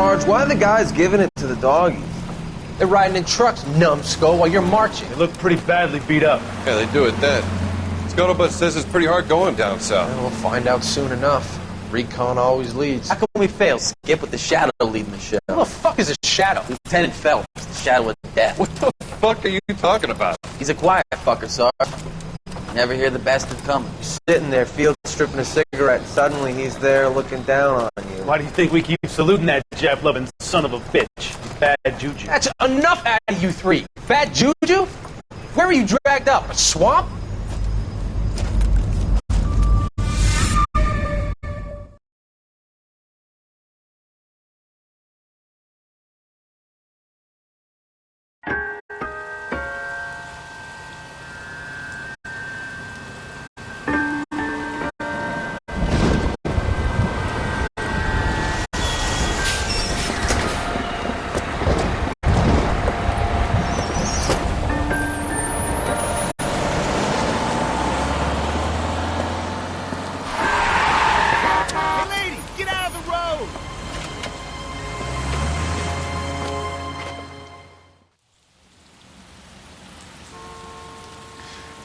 Sarge, why are the guys giving it to the doggies? They're riding in trucks, numbskull, while you're marching. They look pretty badly beat up. Yeah, they do it then. Scuttlebutt says it's pretty hard going down south. Well, we'll find out soon enough. Recon always leads. How come we fail? Skip with the Shadow leading the show. Who the fuck is a Shadow? Lieutenant Phelps, the Shadow of Death. What the fuck are you talking about? He's a quiet fucker, Sarge. Never hear the bastard coming. Sitting there, field stripping a cigarette. Suddenly he's there looking down on you. Why do you think we keep saluting that Jap-loving son of a bitch? He's bad juju. That's enough out of you three. Bad juju? Where were you dragged up? A swamp?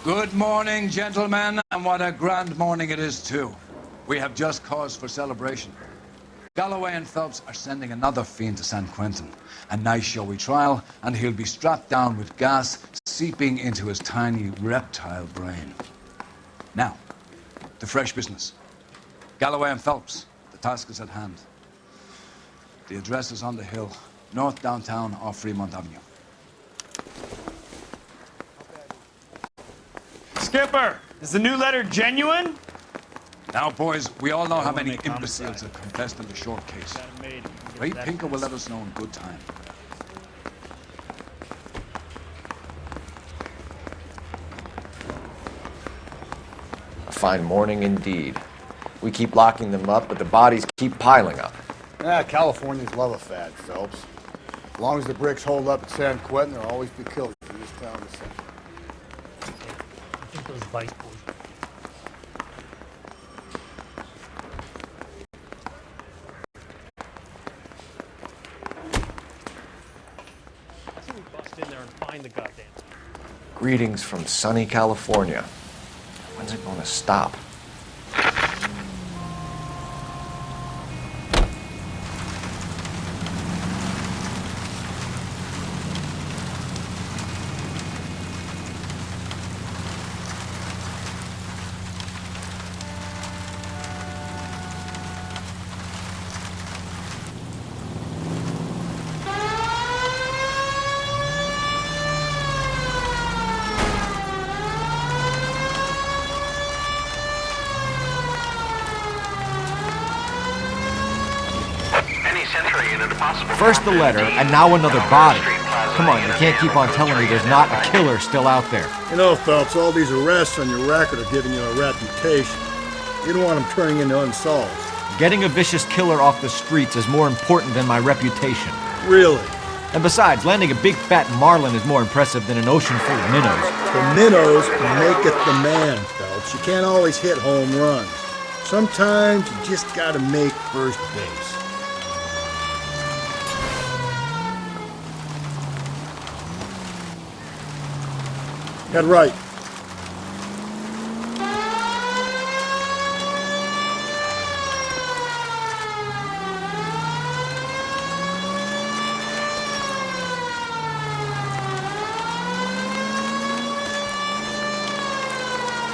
Good morning, gentlemen, and what a grand morning it is, too. We have just cause for celebration. Galloway and Phelps are sending another fiend to San Quentin. A nice showy trial, and he'll be strapped down with gas seeping into his tiny reptile brain. Now, the fresh business. Galloway and Phelps, the task is at hand. The address is on the hill, north downtown off Fremont Avenue. Skipper, is the new letter genuine? Now, boys, we all know how many imbeciles have confessed in the short case. Ray Pinker will let us know in good time. A fine morning indeed. We keep locking them up, but the bodies keep piling up. Californians love a fad, Phelps. As long as the bricks hold up at San Quentin, there'll always be killers in this town to say. I think those vice boys. I think we bust in there and find the goddamn thing. Greetings from sunny California. When's it going to stop? First the letter, and now another body. Come on, you can't keep on telling me there's not a killer still out there. You know, Phelps, all these arrests on your record are giving you a reputation. You don't want them turning into unsolved. Getting a vicious killer off the streets is more important than my reputation. Really? And besides, landing a big fat marlin is more impressive than an ocean full of minnows. The minnows maketh the man, Phelps. You can't always hit home runs. Sometimes you just gotta make first base. Got right.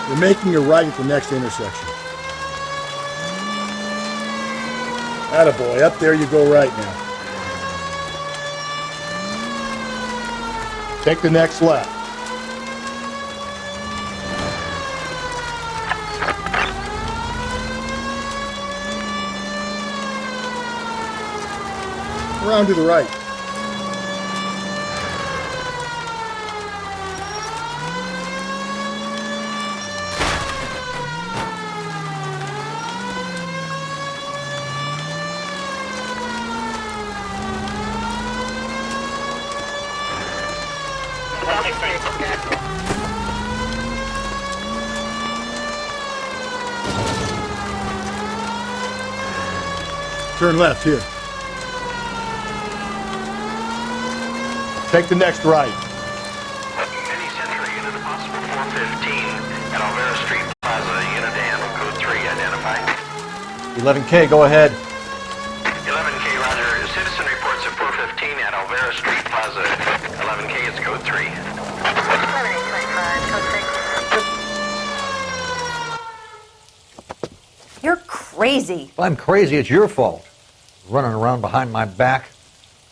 You're making a right at the next intersection. Attaboy, up there you go right now. Take the next left. Around to the right. Turn left here. Take the next right. Any Century unit, a possible 415 at Alvera Street Plaza. Unit to handle code 3, identify. 11K, go ahead. 11K, roger. Citizen reports at 415 at Alvera Street Plaza. 11K, it's code 3. You're crazy. If I'm crazy, it's your fault. Running around behind my back.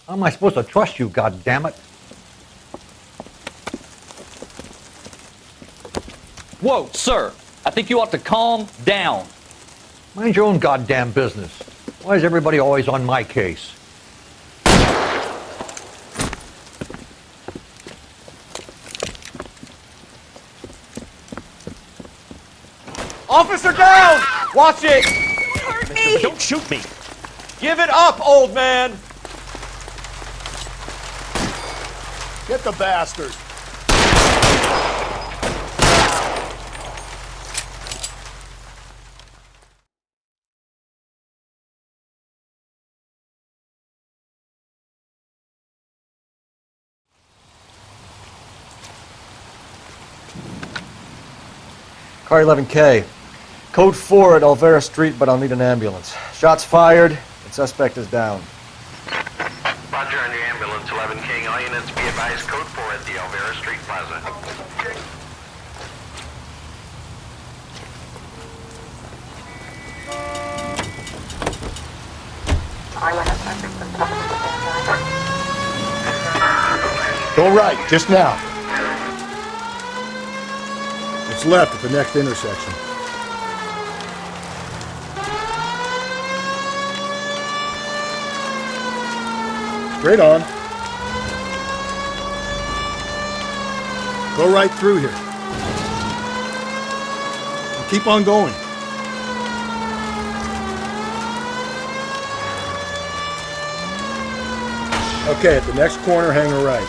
How am I supposed to trust you, goddammit? Whoa, sir. I think you ought to calm down. Mind your own goddamn business. Why is everybody always on my case? Officer down! Watch it! Hurt me! Don't shoot me! Give it up, old man! Get the bastard. Car 11K. Code 4 at Alvera Street, but I'll need an ambulance. Shots fired, and suspect is down. Roger on your ambulance, 11K. All units be advised, code 4 at the Alvera Street Plaza. Go right, just now. It's left at the next intersection. Straight on. Go right through here. And keep on going. Okay, at the next corner, hang a right.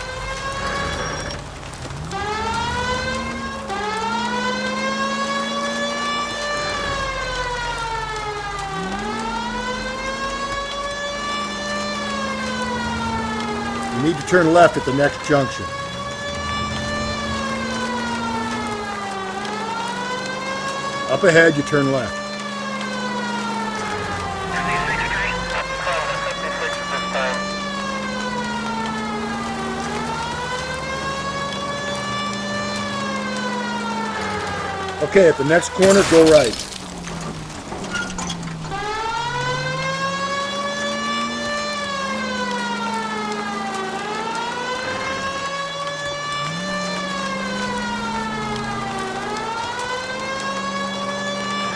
You need to turn left at the next junction. Up ahead, you turn left. Okay, at the next corner, go right.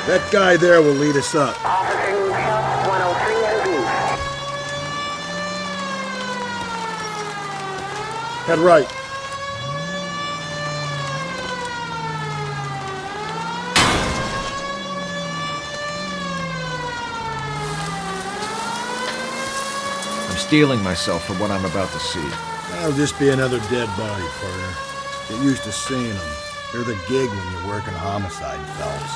That guy there will lead us up. Officer House 103 and Head right. I'm steeling myself for what I'm about to see. That'll just be another dead body, partner. Get used to seeing them. They're the gig when you're working homicide, Phelps.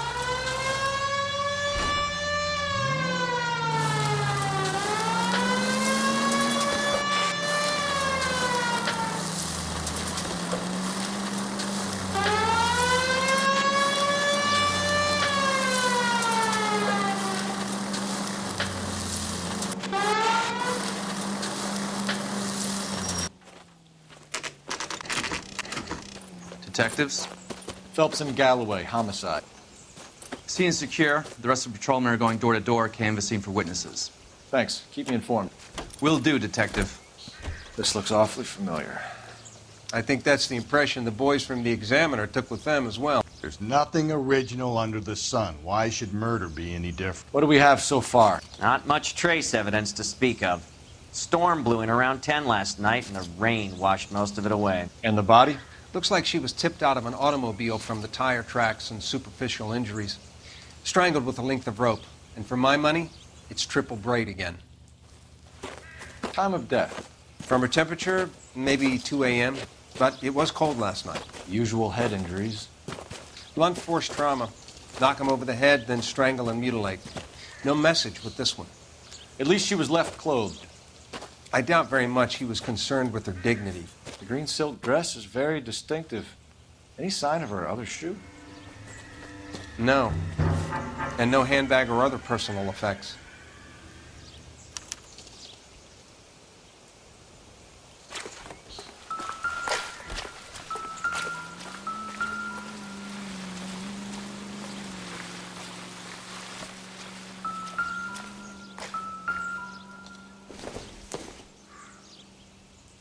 Detectives? Phelps and Galloway, homicide. Scene is secure. The rest of the patrolmen are going door to door, canvassing for witnesses. Thanks. Keep me informed. Will do, Detective. This looks awfully familiar. I think that's the impression the boys from the Examiner took with them as well. There's nothing original under the sun. Why should murder be any different? What do we have so far? Not much trace evidence to speak of. Storm blew in around 10 last night, and the rain washed most of it away. And the body? Looks like she was tipped out of an automobile from the tire tracks and superficial injuries. Strangled with a length of rope. And for my money, it's triple braid again. Time of death? From her temperature, maybe 2 a.m., but it was cold last night. Usual head injuries. Blunt force trauma. Knock him over the head, then strangle and mutilate. No message with this one. At least she was left clothed. I doubt very much he was concerned with her dignity. The green silk dress is very distinctive. Any sign of her other shoe? No. And no handbag or other personal effects.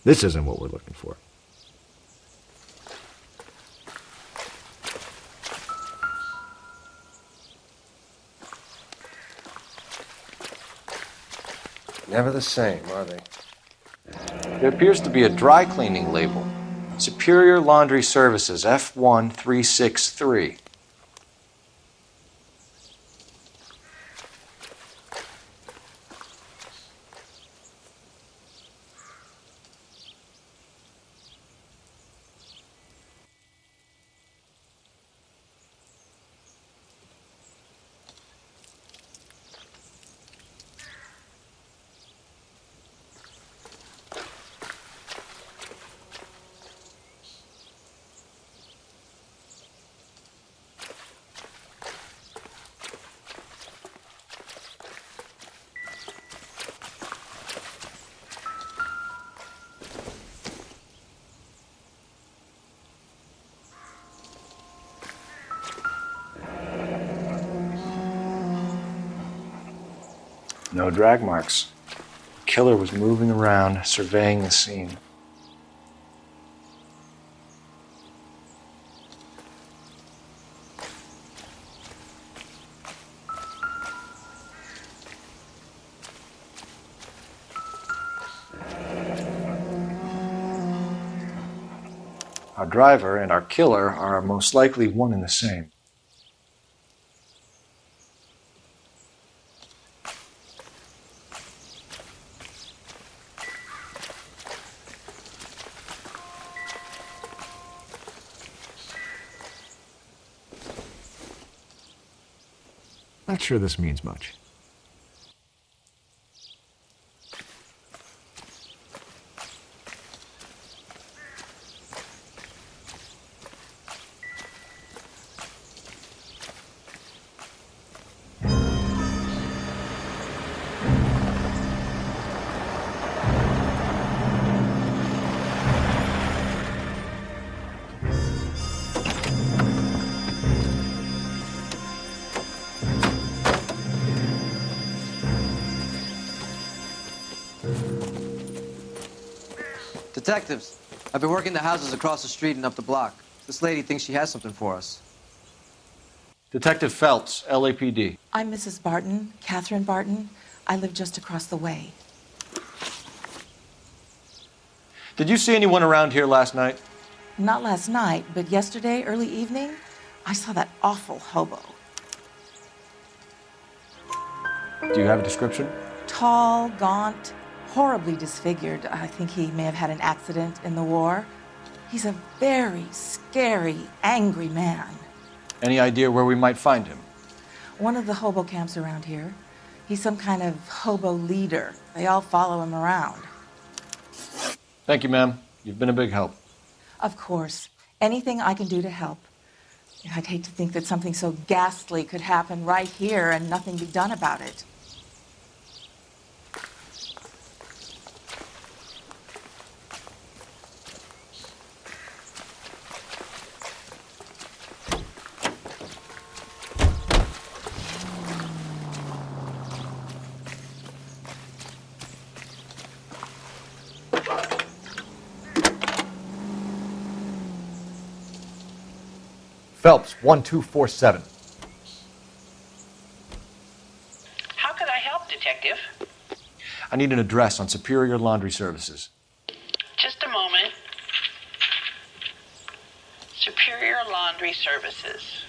This isn't what we're looking for. Never the same, are they? There appears to be a dry cleaning label. Superior Laundry Services, F1363. No drag marks. The killer was moving around, surveying the scene. Our driver and our killer are most likely one and the same. Not sure this means much. Detectives, I've been working the houses across the street and up the block. This lady thinks she has something for us. Detective Phelps, LAPD. I'm Mrs. Barton, Catherine Barton. I live just across the way. Did you see anyone around here last night? Not last night, but yesterday, early evening, I saw that awful hobo. Do you have a description? Tall, gaunt, horribly disfigured. I think he may have had an accident in the war. He's a very scary, angry man. Any idea where we might find him? One of the hobo camps around here. He's some kind of hobo leader. They all follow him around. Thank you, ma'am. You've been a big help. Of course. Anything I can do to help. I'd hate to think that something so ghastly could happen right here and nothing be done about it. Phelps, 1247. How could I help, Detective? I need an address on Superior Laundry Services. Just a moment. Superior Laundry Services,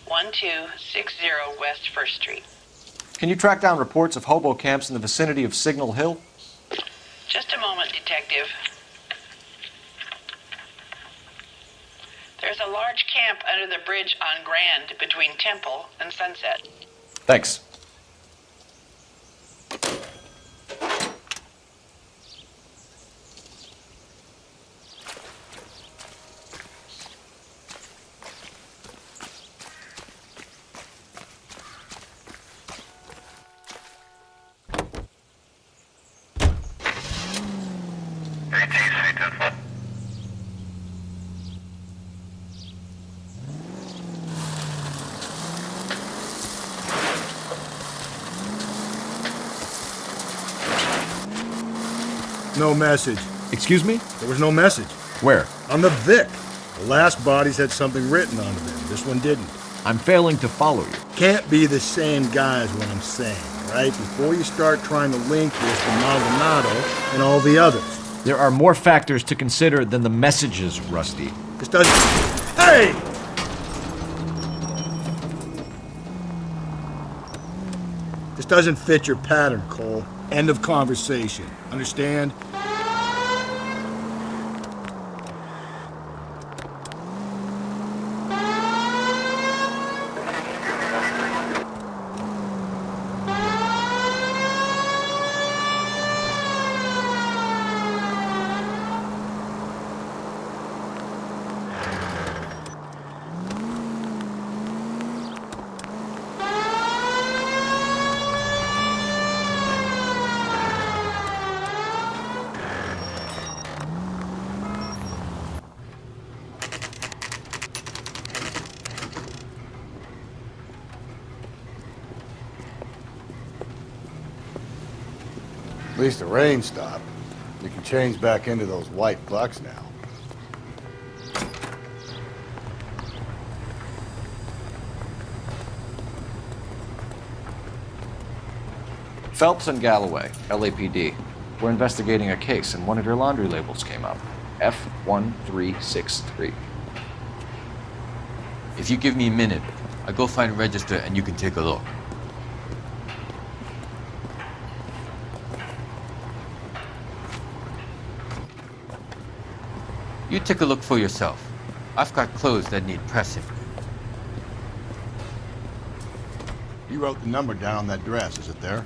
1260 West 1st Street. Can you track down reports of hobo camps in the vicinity of Signal Hill? Just a moment, Detective. There's a large camp under the bridge on Grand between Temple and Sunset. Thanks. No message. Excuse me? There was no message. Where? On the Vic. The last bodies had something written on them. This one didn't. I'm failing to follow you. Can't be the same guy is what I'm saying, right? Before you start trying to link this to Maldonado and all the others. There are more factors to consider than the messages, Rusty. This doesn't... Hey! This doesn't fit your pattern, Cole. End of conversation. Understand? At least the rain stopped. You can change back into those white bucks now. Phelps and Galloway, LAPD. We're investigating a case and one of your laundry labels came up. F1363. If you give me a minute, I'll go find a register and you can take a look. You take a look for yourself. I've got clothes that need pressing. You wrote the number down on that dress, is it there?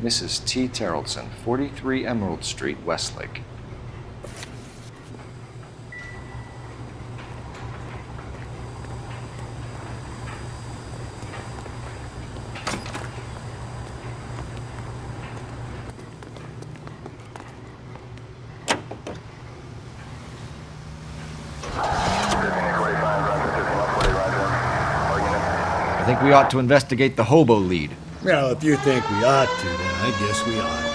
Mrs. T. Terrellson, 43 Emerald Street, Westlake. I think we ought to investigate the hobo lead. Well, if you think we ought to, then I guess we ought.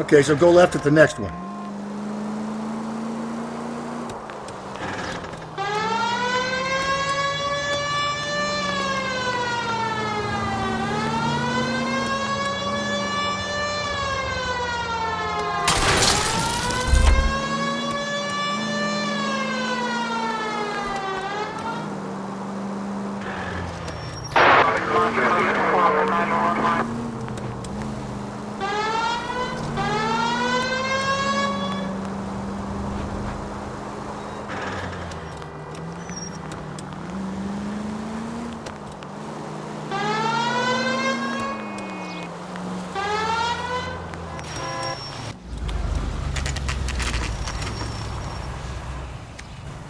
Okay, so go left at the next one.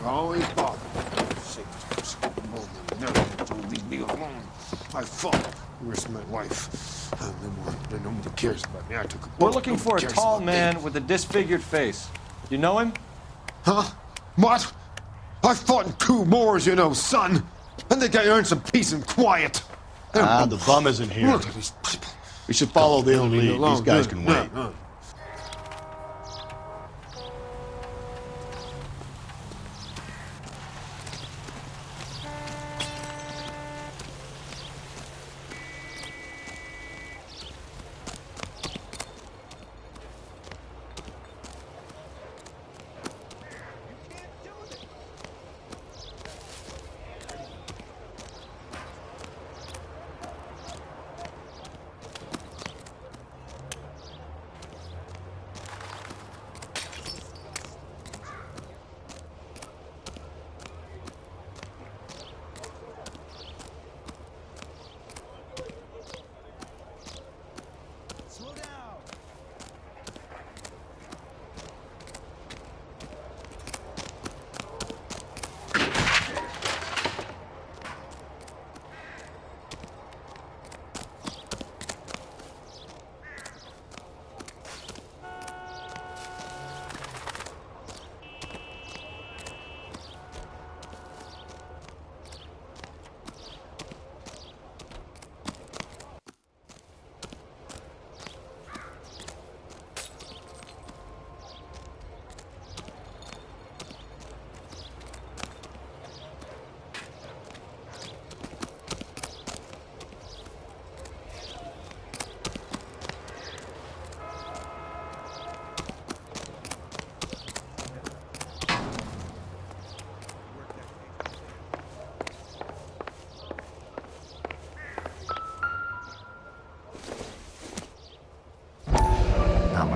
Always bother. Don't leave me alone. I fought. Risked my life. Nobody cares about me. I took a bullet. We're looking for a Nobody cares tall about man me. with a disfigured face. You know him? Huh? What? I fought in 2 wars, you know, son. I think I earned some peace and quiet. The bum isn't here. Look at these people. We should follow the Leave me lead. alone. These guys Good. can wait.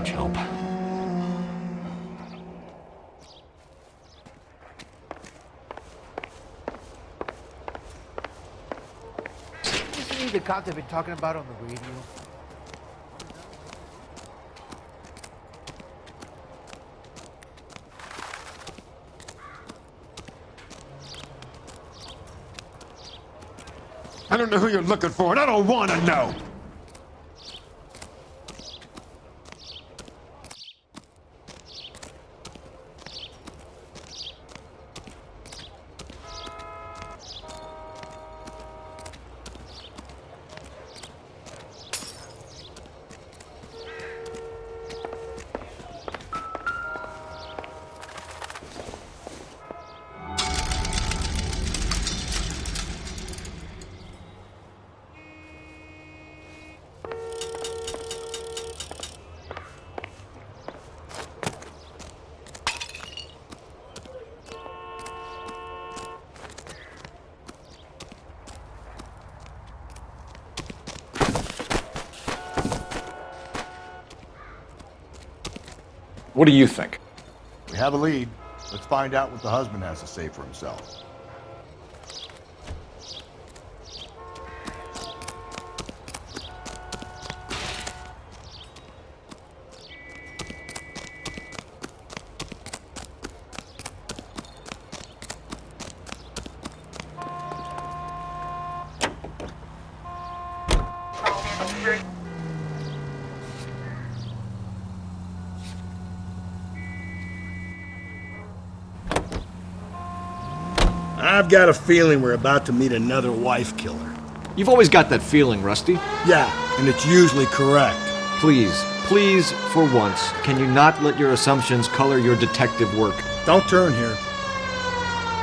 much help. Isn't he the cop they've been talking about on the radio? I don't know who you're looking for, and I don't want to know. What do you think? We have a lead. Let's find out what the husband has to say for himself. I've got a feeling we're about to meet another wife killer. You've always got that feeling, Rusty. Yeah, and it's usually correct. Please, for once, can you not let your assumptions color your detective work? Don't turn here.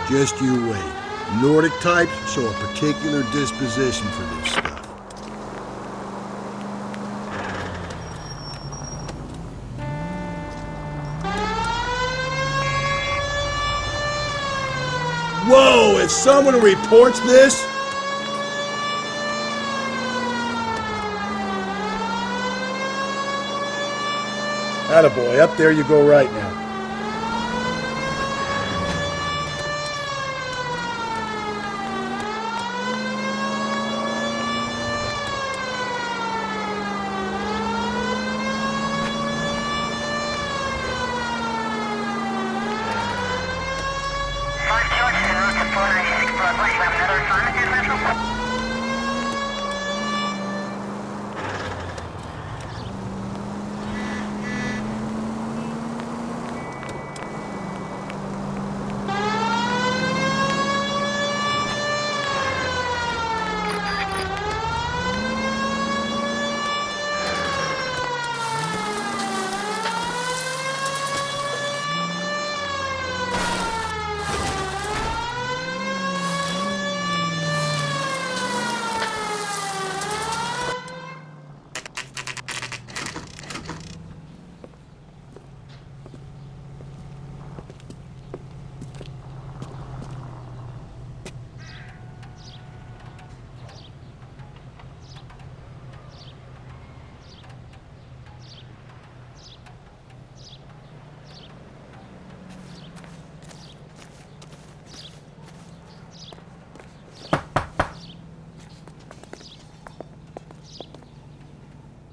Just you wait. Nordic types show a particular disposition for this stuff. Whoa, if someone reports this... Attaboy, up there you go right now.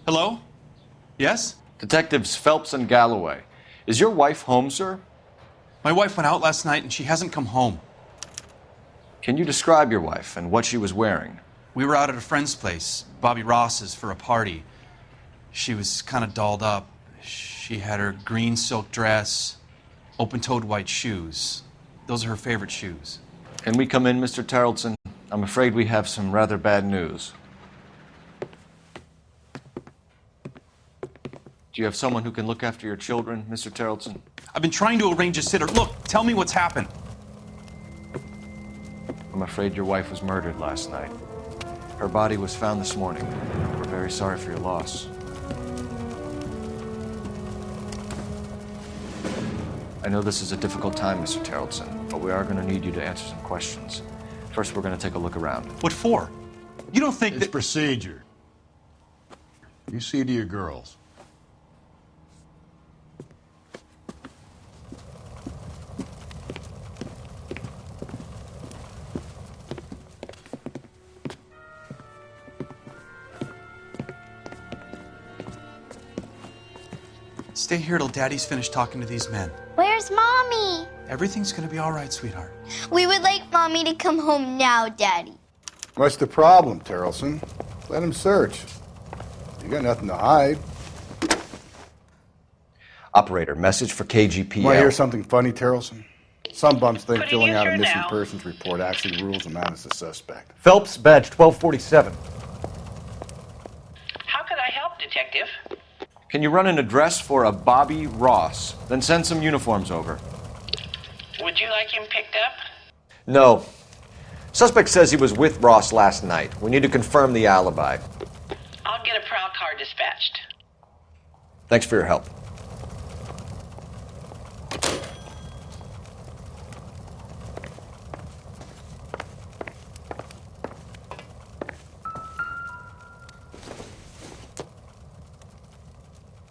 Hello? Yes? Detectives Phelps and Galloway. Is your wife home, sir? My wife went out last night and she hasn't come home. Can you describe your wife and what she was wearing? We were out at a friend's place, Bobby Ross's, for a party. She was kind of dolled up. She had her green silk dress, open-toed white shoes. Those are her favorite shoes. Can we come in, Mr. Tarleton? I'm afraid we have some rather bad news. Do you have someone who can look after your children, Mr. Tarleton? I've been trying to arrange a sitter. Look, tell me what's happened. I'm afraid your wife was murdered last night. Her body was found this morning. We're very sorry for your loss. I know this is a difficult time, Mr. Tarleton, but we are going to need you to answer some questions. First, we're going to take a look around. What for? You don't think it's procedure. You see to your girls. Stay here till Daddy's finished talking to these men. Where's Mommy? Everything's gonna be all right, sweetheart. We would like Mommy to come home now, Daddy. What's the problem, Terrelson? Let him search. You got nothing to hide. Operator, message for KGPL. Want to hear something funny, Terrelson? Some bums think filling out a missing persons report actually rules them out as a suspect. Phelps, badge 1247. How could I help, Detective? Can you run an address for a Bobby Ross? Then send some uniforms over. Would you like him picked up? No. Suspect says he was with Ross last night. We need to confirm the alibi. I'll get a prowl car dispatched. Thanks for your help.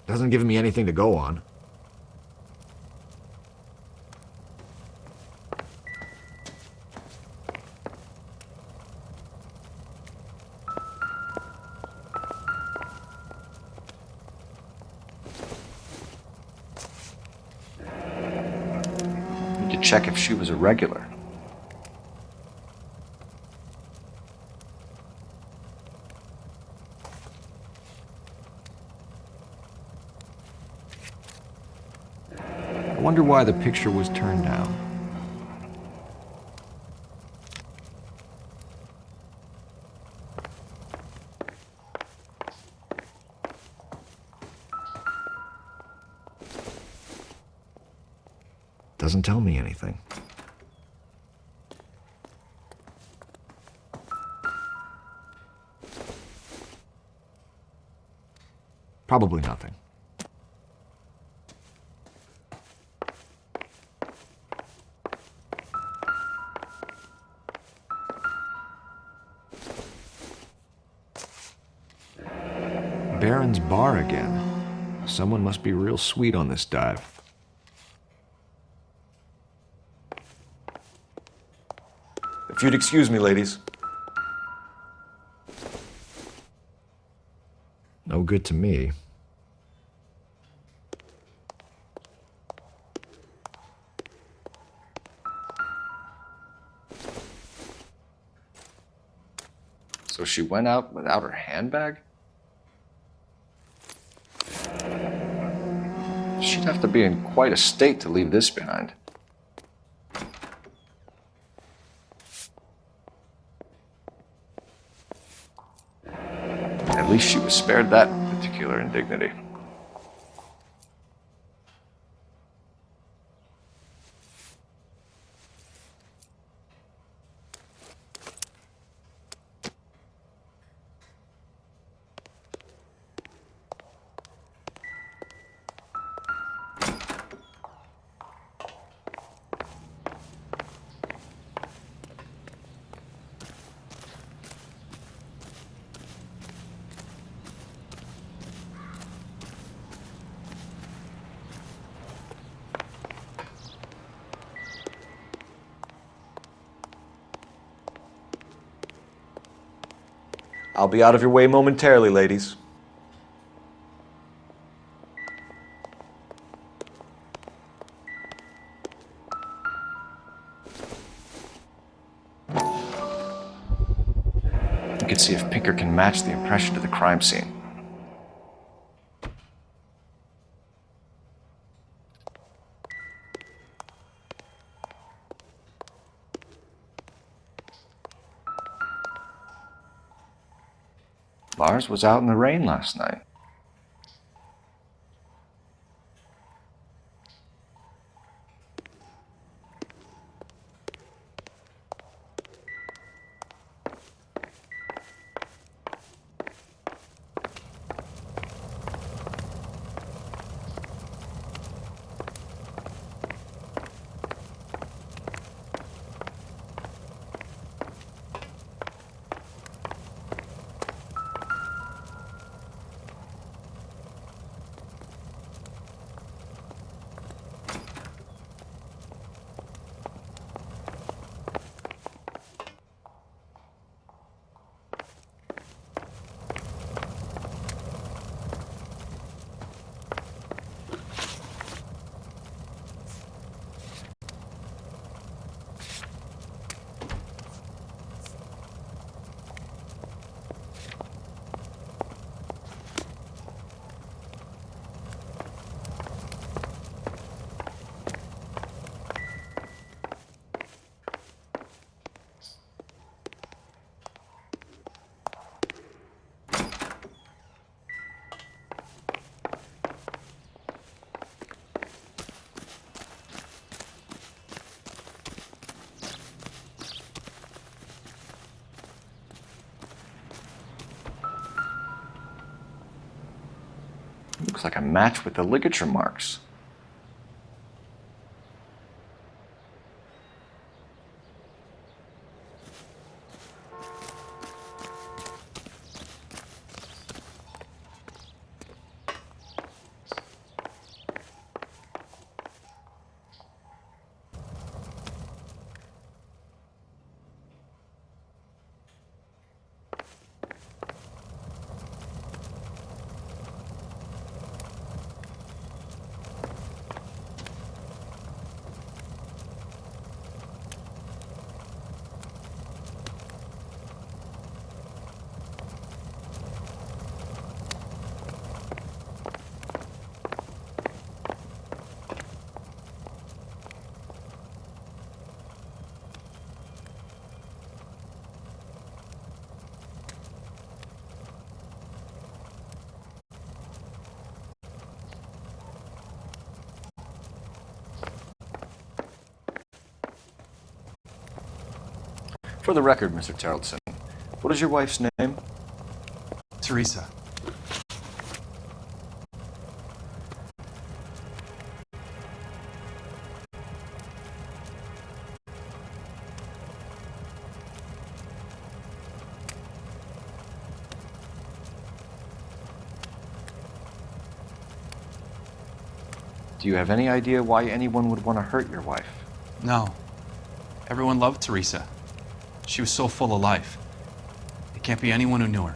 Doesn't give me anything to go on. Need to check if she was a regular. I wonder why the picture was turned down. Doesn't tell me anything. Probably nothing. Baron's bar again. Someone must be real sweet on this dive. If you'd excuse me, ladies. No good to me. So she went out without her handbag? She'd have to be in quite a state to leave this behind. At least she was spared that particular indignity. I'll be out of your way momentarily, ladies. You can see if Pinker can match the impression to the crime scene. Lars was out in the rain last night. looks like a match with the ligature marks. For the record, Mr. Tarleton, what is your wife's name? Teresa. Do you have any idea why anyone would want to hurt your wife? No. Everyone loved Teresa. She was so full of life. It can't be anyone who knew her.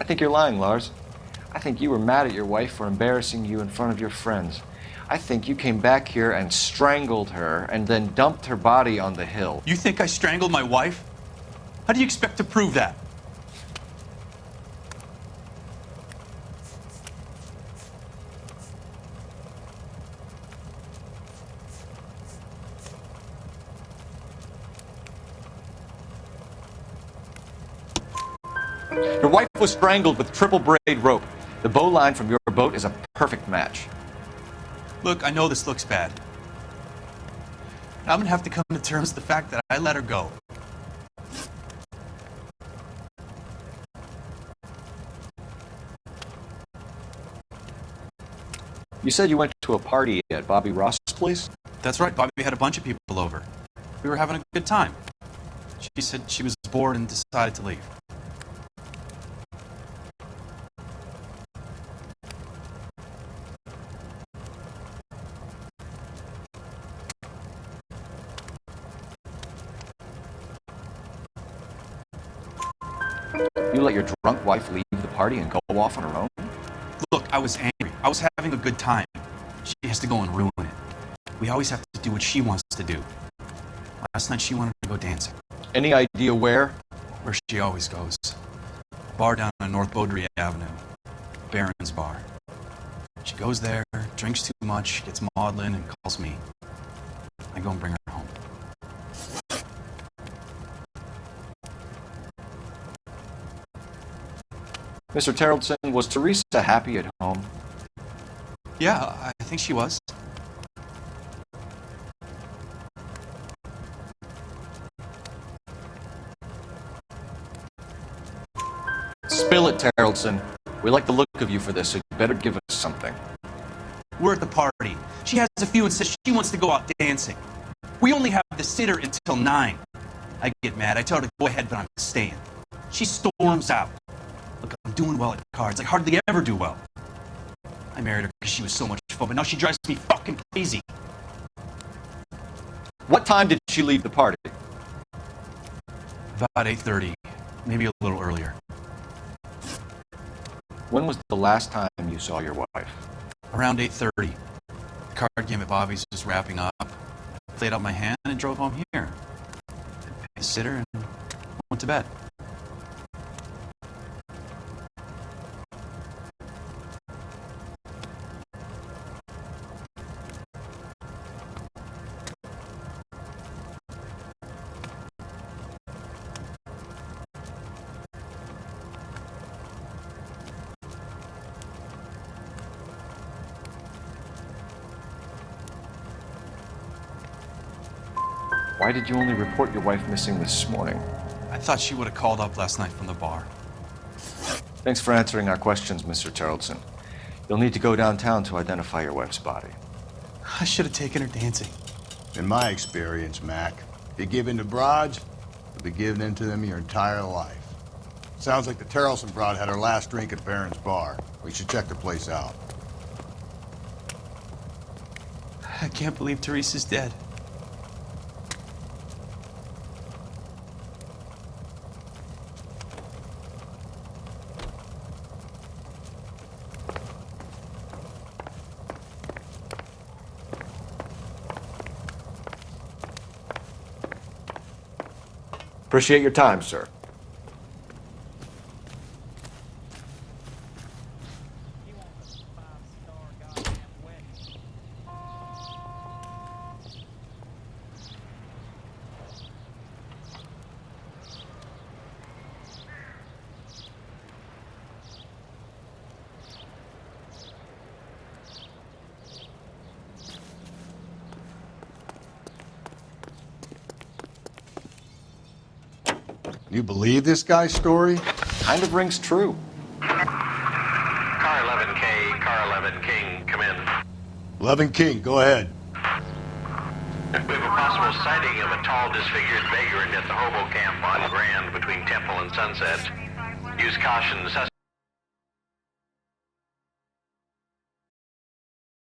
I think you're lying, Lars. I think you were mad at your wife for embarrassing you in front of your friends. I think you came back here and strangled her and then dumped her body on the hill. You think I strangled my wife? How do you expect to prove that? Your wife was strangled with triple braid rope. The bow line from your boat is a perfect match. Look, I know this looks bad. I'm gonna have to come to terms with the fact that I let her go. You said you went to a party at Bobby Ross's place? That's right, Bobby had a bunch of people over. We were having a good time. She said she was bored and decided to leave. You let your drunk wife leave the party and go off on her own? Look, I was angry. I was having a good time. She has to go and ruin it. We always have to do what she wants to do. Last night she wanted to go dancing. Any idea where? Where she always goes. A bar down on North Beaudry Avenue. Baron's Bar. She goes there, drinks too much, gets maudlin, and calls me. I go and bring her home. Mr. Tarleton, was Teresa happy at home? Yeah, I think she was. Spill it, Tarleton. We like the look of you for this, so you better give us something. We're at the party. She has a few and says she wants to go out dancing. We only have the sitter until 9. I get mad. I tell her to go ahead, but I'm staying. She storms out. Look, I'm doing well at cards. I hardly ever do well. I married her because she was so much fun, but now she drives me fucking crazy. What time did she leave the party? About 8:30, maybe a little earlier. When was the last time you saw your wife? Around 8:30. The card game at Bobby's was wrapping up. Played out my hand and drove home here. Paid the sitter and went to bed. Why did you only report your wife missing this morning? I thought she would have called up last night from the bar. Thanks for answering our questions, Mr. Charlton. You'll need to go downtown to identify your wife's body. I should have taken her dancing. In my experience, Mac, if you give in to broads, you'll be giving in to them your entire life. Sounds like the Terrelson broad had her last drink at Barron's bar. We should check the place out. I can't believe Teresa's dead. Appreciate your time, sir. You believe this guy's story? Kind of rings true. Car 11K, Car 11 King, come in. 11 King, go ahead. We have a possible sighting of a tall, disfigured vagrant at the hobo camp on Grand between Temple and Sunset. Use caution, the suspect